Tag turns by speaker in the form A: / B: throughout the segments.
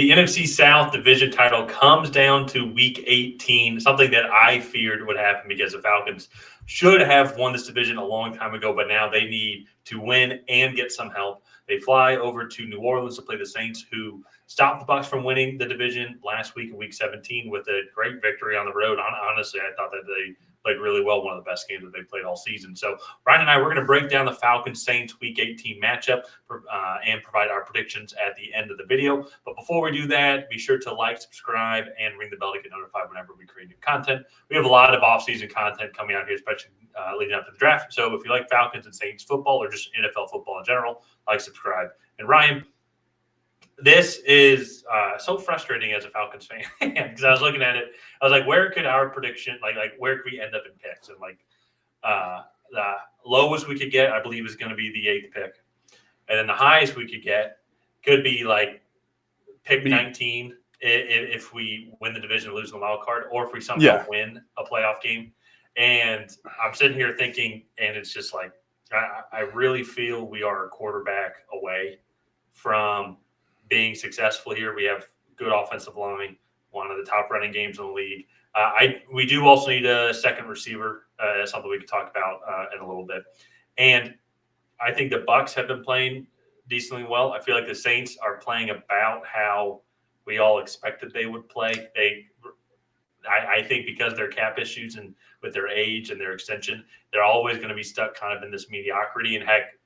A: The NFC South division title comes down to Week 18, something that I feared would happen because the Falcons should have won this division a long time ago, but now they need to win and get some help. They fly over to New Orleans to play the Saints, who stopped the Bucs from winning the division last week in Week 17 with a great victory on the road. Honestly, I thought that they played really well, one of the best games that they played all season. So Ryan and I, we're going to break down the Falcons-Saints Week 18 matchup and provide our predictions at the end of the video. But before we do that, be sure to like, subscribe, and ring the bell to get notified whenever we create new content. We have a lot of off-season content coming out here, especially leading up to the draft. So if you like Falcons and Saints football or just NFL football in general, like, subscribe. And Ryan, this is so frustrating as a Falcons fan because I was looking at it. I was like, where could our prediction, like where could we end up in picks? And the lowest we could get, I believe, is going to be the 8th pick. And then the highest we could get could be like pick 19 if we win the division and lose the wild card, or if we somehow win a playoff game. And I'm sitting here thinking, and it's just like, I really feel we are a quarterback away from being successful here. We have good offensive line, one of the top running games in the league. We do also need a second receiver. That's something we can talk about in a little bit. And I think the Bucs have been playing decently well. I feel like the Saints are playing about how we all expected they would play. I think because of their cap issues and with their age and their extension, they're always going to be stuck kind of in this mediocrity. And heck,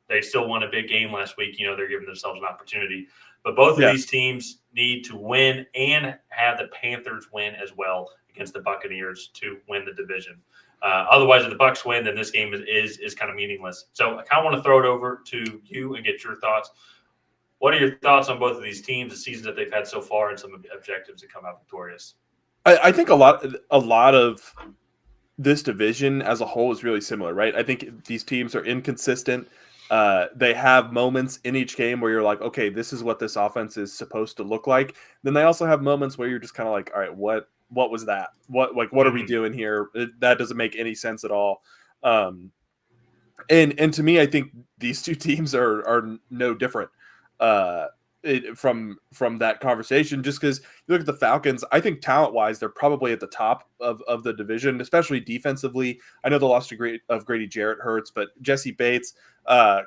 A: they still won a big game last week. They're giving themselves an opportunity. But both of these teams need to win and have the Panthers win as well against the Buccaneers to win the division. Otherwise, if the Bucs win, then this game is kind of meaningless. So I kind of want to throw it over to you and get your thoughts. What are your thoughts on both of these teams, the seasons that they've had so far, and some objectives to come out victorious?
B: I think a lot of this division as a whole is really similar, right? I think these teams are inconsistent. They have moments in each game where you're like, okay, this is what this offense is supposed to look like. Then they also have moments where you're just kind of like, all right, what was that? What are we doing here? That doesn't make any sense at all. And to me, I think these two teams are no different from that conversation, just because you look at the Falcons. I think talent-wise, they're probably at the top of the division, especially defensively. I know the loss of Grady Jarrett hurts, but Jesse Bates,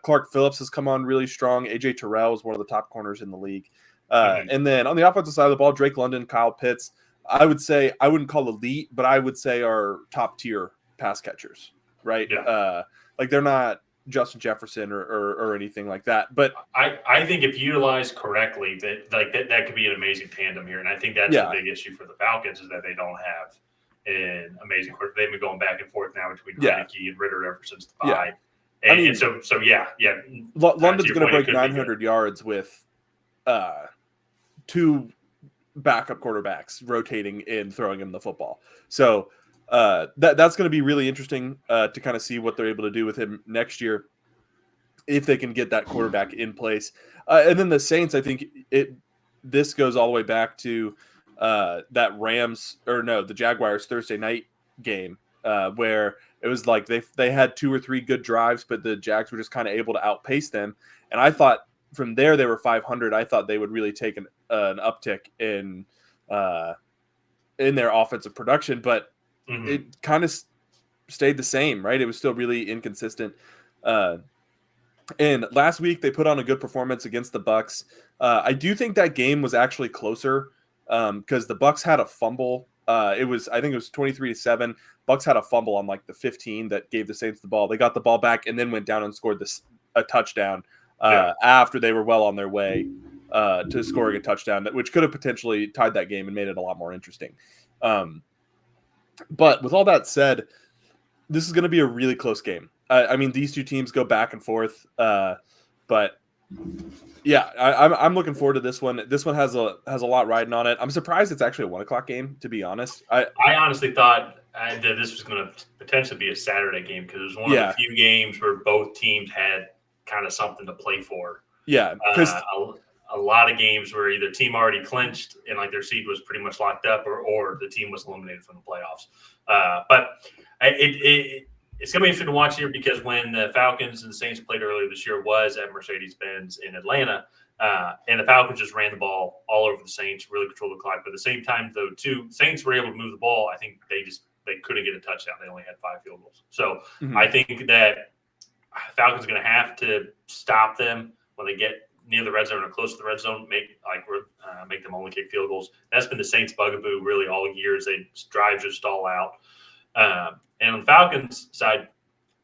B: Clark Phillips has come on really strong. AJ Terrell is one of the top corners in the league. And then on the offensive side of the ball, Drake London, Kyle Pitts, I would say, I wouldn't call elite, but I would say are top tier pass catchers, right? Yeah. Like they're not Justin Jefferson or anything like that. But
A: I think if utilized correctly, that could be an amazing tandem here. And I think that's the big issue for the Falcons is that they don't have an amazing quarterback. They've been going back and forth now between Heineke and Ritter ever since the bye. Yeah. And so
B: London's going to break 900 yards with two backup quarterbacks rotating and throwing him the football. So that's going to be really interesting to kind of see what they're able to do with him next year if they can get that quarterback in place. And then the Saints, I think this goes all the way back to that the Jaguars Thursday night game where it was like they had 2 or 3 good drives, but the Jags were just kind of able to outpace them. And I thought from there they were 500. I thought they would really take an uptick in their offensive production, but it kind of stayed the same, right? It was still really inconsistent. And last week they put on a good performance against the Bucs. I do think that game was actually closer because the Bucs had a fumble. I think it was 23-7. Bucs had a fumble on like the 15 that gave the Saints the ball. They got the ball back and then went down and scored a touchdown after they were well on their way to scoring a touchdown, which could have potentially tied that game and made it a lot more interesting. But with all that said, this is going to be a really close game. I mean, these two teams go back and forth, but yeah, I'm looking forward to this one. This one has a lot riding on it. I'm surprised it's actually a 1:00 game, to be honest. I
A: honestly thought that this was going to potentially be a Saturday game because it was one of the few games where both teams had kind of something to play for.
B: Yeah, because
A: a lot of games where either team already clinched and like their seed was pretty much locked up, or the team was eliminated from the playoffs. But it's going to be interesting to watch here because when the Falcons and the Saints played earlier this year was at Mercedes-Benz in Atlanta, and the Falcons just ran the ball all over the Saints, really controlled the clock. But at the same time, though, too, Saints were able to move the ball. I think they couldn't get a touchdown. They only had 5 field goals. So I think that Falcons are going to have to stop them when they get near the red zone or close to the red zone, make them only kick field goals. That's been the Saints' bugaboo really all year is they drive just stall out. And on the Falcons side,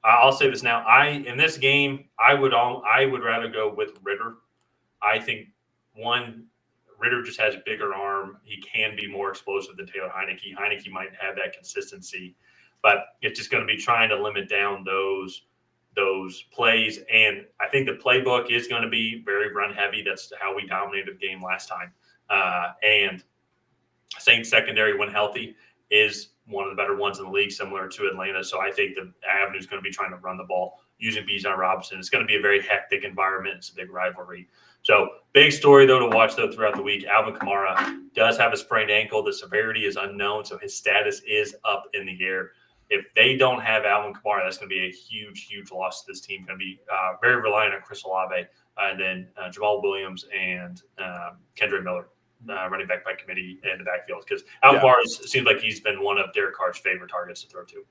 A: I'll say this now. In this game, I would rather go with Ritter. I think Ritter just has a bigger arm. He can be more explosive than Taylor Heineke. Heineke might have that consistency, but it's just going to be trying to limit down those plays. And I think the playbook is going to be very run heavy. That's how we dominated the game last time. And Saints secondary, when healthy, is one of the better ones in the league, similar to Atlanta. So I think the avenue is going to be trying to run the ball using Bijan Robinson. It's going to be a very hectic environment. It's a big rivalry. So big story, though, to watch, though, throughout the week. Alvin Kamara does have a sprained ankle. The severity is unknown, so his status is up in the air. If they don't have Alvin Kamara, that's going to be a huge, huge loss to this team. Going to be very reliant on Chris Olave and then Jamal Williams and Kendrick Miller, running back by committee in the backfield. Because Alvin Kamara seems like he's been one of Derek Carr's favorite targets to throw to.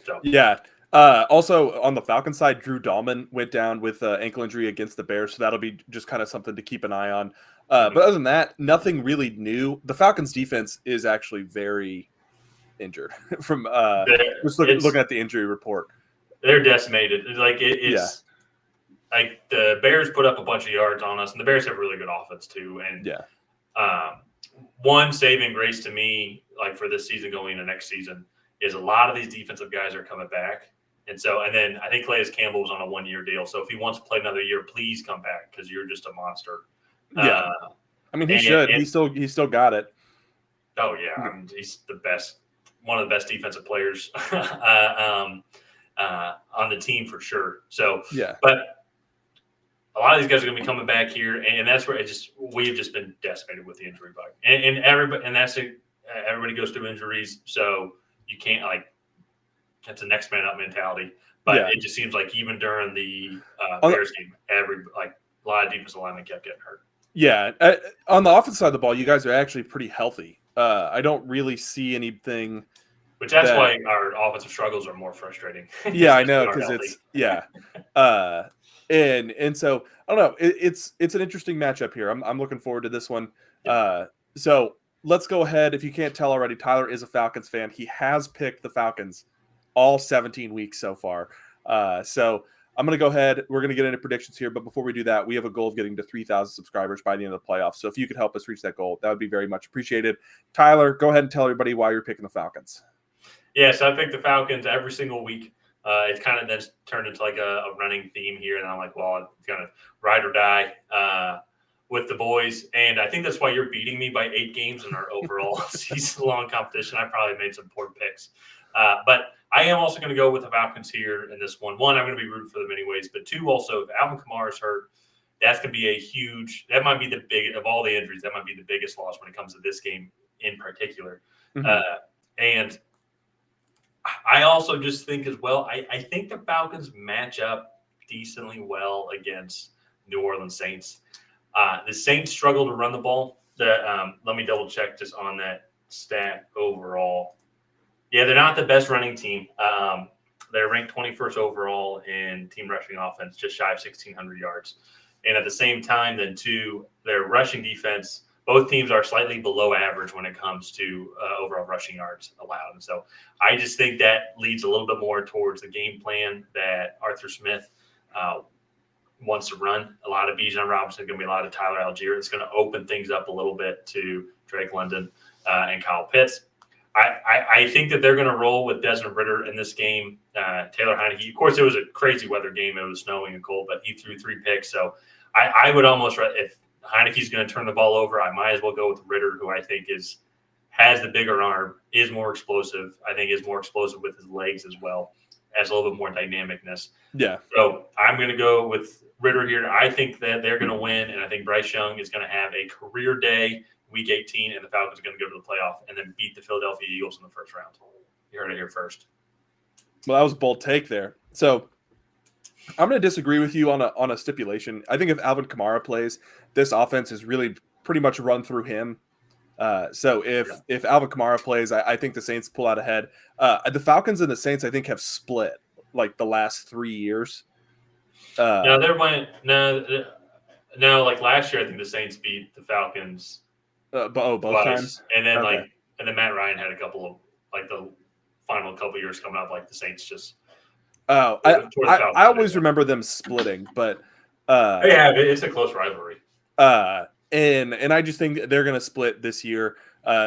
A: So
B: yeah. Also, on the Falcons side, Drew Dahlman went down with ankle injury against the Bears, so that'll be just kind of something to keep an eye on. But other than that, nothing really new. The Falcons' defense is actually very injured from just looking at the injury report.
A: They're decimated. It's like the Bears put up a bunch of yards on us, and the Bears have really good offense too. And one saving grace to me, like for this season going into next season, is a lot of these defensive guys are coming back. And then I think Calais Campbell was on a 1-year deal. So if he wants to play another year, please come back because you're just a monster.
B: Yeah. I mean, he should. He still got it.
A: Oh, yeah. I mean, he's the best, one of the best defensive players on the team for sure. So, but a lot of these guys are going to be coming back here. And that's where we've just been decimated with the injury bug. And everybody goes through injuries. So you can't, it's a next man up mentality. But it just seems like even during the Bears game, a lot of defensive linemen kept getting hurt.
B: Yeah. On the offensive side of the ball, you guys are actually pretty healthy. I don't really see anything.
A: Which that's why our offensive struggles are more frustrating.
B: Yeah, I know, because it's and so I don't know. It's an interesting matchup here. I'm looking forward to this one. So let's go ahead. If you can't tell already, Tyler is a Falcons fan. He has picked the Falcons all 17 weeks so far. So I'm going to go ahead. We're going to get into predictions here. But before we do that, we have a goal of getting to 3,000 subscribers by the end of the playoffs. So if you could help us reach that goal, that would be very much appreciated. Tyler, go ahead and tell everybody why you're picking the Falcons.
A: Yeah, so I pick the Falcons every single week. It's kind of then turned into like a running theme here. And I'm like, well, it's going to ride or die with the boys. And I think that's why you're beating me by 8 games in our overall season-long competition. I probably made some poor picks. But I am also going to go with the Falcons here in this one. One, I'm going to be rooting for them anyways. But 2, also, if Alvin Kamara is hurt, that's going to be that might be the biggest of all the injuries. That might be the biggest loss when it comes to this game in particular. And I also just think as well, I think the Falcons match up decently well against New Orleans Saints. The Saints struggle to run the ball. Let me double check just on that stat overall. Yeah, they're not the best running team. They're ranked 21st overall in team rushing offense, just shy of 1,600 yards. And at the same time, then too, their rushing defense, both teams are slightly below average when it comes to overall rushing yards allowed. And so I just think that leads a little bit more towards the game plan that Arthur Smith wants to run. A lot of Bijan Robinson, going to be a lot of Tyler Algier. It's going to open things up a little bit to Drake London and Kyle Pitts. I think that they're going to roll with Desmond Ridder in this game. Taylor Heineke, of course, it was a crazy weather game. It was snowing and cold, but he threw 3 picks. So I would almost, if Heineke's going to turn the ball over, I might as well go with Ridder, who I think has the bigger arm, is more explosive. I think is more explosive with his legs as well, has a little bit more dynamicness.
B: Yeah.
A: So I'm going to go with Ridder here. I think that they're going to win, and I think Bryce Young is going to have a career day, Week 18, and the Falcons are going to go to the playoff and then beat the Philadelphia Eagles in the first round. You heard it here first.
B: Well, that was a bold take there. So I'm going to disagree with you on a stipulation. I think if Alvin Kamara plays, this offense is really pretty much run through him. So if Alvin Kamara plays, I think the Saints pull out ahead. The Falcons and the Saints, I think, have split like the last 3 years.
A: No, like last year, I think the Saints beat the Falcons.
B: Both times,
A: and then
B: okay.
A: and then Matt Ryan had a couple of like the final couple years coming up, like the Saints just.
B: Oh, I always remember them splitting, but
A: yeah, it's a close rivalry.
B: And I just think they're going to split this year.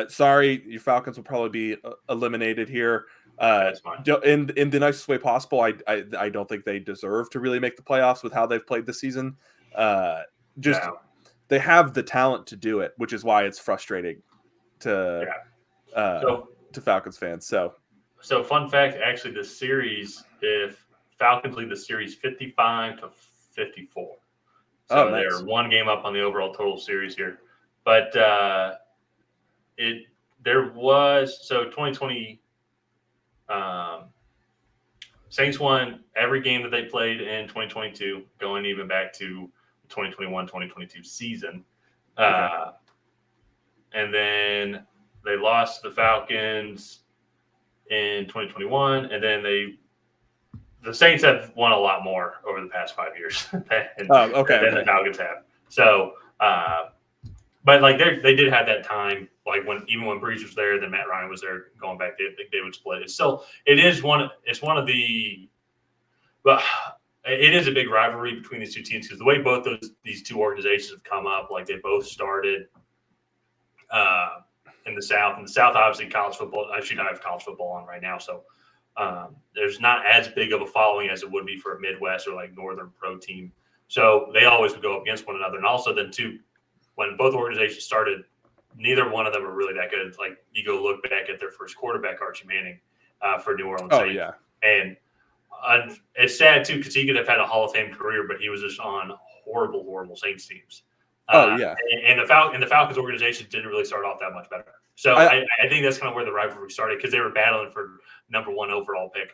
B: Sorry, your Falcons will probably be eliminated here.
A: That's fine.
B: In the nicest way possible. I don't think they deserve to really make the playoffs with how they've played this season. They have the talent to do it, which is why it's frustrating to Falcons fans.
A: So fun fact, actually, the series, if Falcons lead the series 55-54. So they're one game up on the overall total series here. But 2020 Saints won every game that they played in 2022, going even back to 2021-2022 season. And then they lost to the Falcons in 2021, and then the Saints have won a lot more over the past 5 years than the Falcons have. So, but like they did have that time, like when Brees was there, then Matt Ryan was there. Going back, they would split. It's one of the, but it is a big rivalry between these two teams because the way both these two organizations have come up, like they both started in the South. In the South, obviously, college football. Actually, I have college football on right now, so there's not as big of a following as it would be for a Midwest or like Northern pro team. So they always would go up against one another. And also, then too, when both organizations started, neither one of them were really that good. Like you go look back at their first quarterback, Archie Manning, for New Orleans Saints.
B: Yeah,
A: and it's sad too because he could have had a Hall of Fame career, but he was just on horrible Saints teams. And the Falcons organization didn't really start off that much better. So I think that's kind of where the rivalry started because they were battling for number 1 overall pick.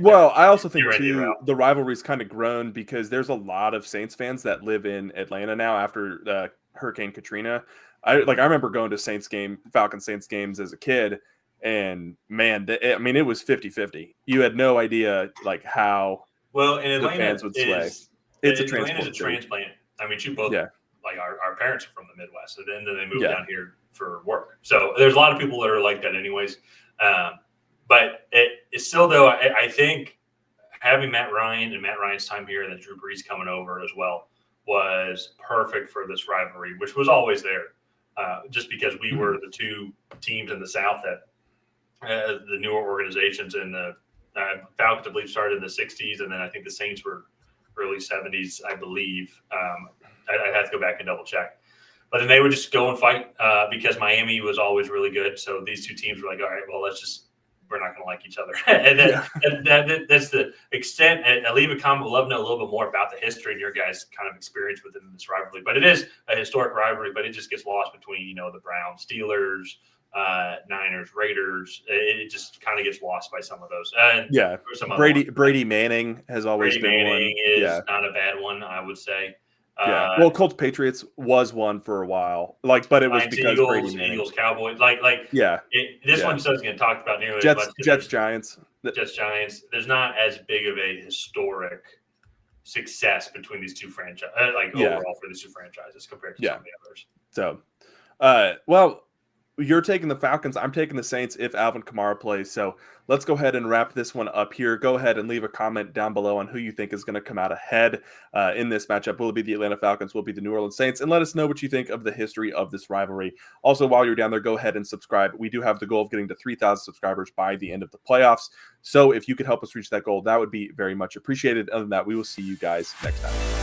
B: Well, I also think too the rivalry's kind of grown because there's a lot of Saints fans that live in Atlanta now after Hurricane Katrina. I remember going to Falcons Saints games as a kid, and man, it was 50-50. You had no idea like how
A: and
B: the fans would sway. It's a
A: transplant. I mean, you both like our parents are from the Midwest, and then they moved down here for work. So there's a lot of people that are like that, anyways. But it's still though. I think having Matt Ryan and Matt Ryan's time here, and then Drew Brees coming over as well was perfect for this rivalry, which was always there. Just because we were the two teams in the South that the newer organizations and the Falcons, I believe, started in the 60s, and then I think the Saints were early 70s, I believe. I'd have to go back and double check. But then they would just go and fight because Miami was always really good. So these two teams were like, all right, well, we're not going to like each other. And that's the extent. And I'll leave a comment. We'd love to know a little bit more about the history and your guys' kind of experience within this rivalry. But it is a historic rivalry, but it just gets lost between, the Browns, Steelers, Niners, Raiders. It just kind of gets lost by some of those.
B: Brady Manning has always been one.
A: Brady Manning is not a bad one, I would say.
B: Colts Patriots was one for a while, but it was because Brady Manning.
A: Eagles, Cowboys, this one just doesn't get talked about nearly as much.
B: Jets, Giants.
A: Jets, Giants. There's not as big of a historic success between these two franchises, overall for these two franchises compared to some of the others.
B: So, you're taking the Falcons. I'm taking the Saints if Alvin Kamara plays. So let's go ahead and wrap this one up here. Go ahead and leave a comment down below on who you think is going to come out ahead in this matchup. Will it be the Atlanta Falcons? Will it be the New Orleans Saints? And let us know what you think of the history of this rivalry. Also, while you're down there, go ahead and subscribe. We do have the goal of getting to 3,000 subscribers by the end of the playoffs. So if you could help us reach that goal, that would be very much appreciated. Other than that, we will see you guys next time.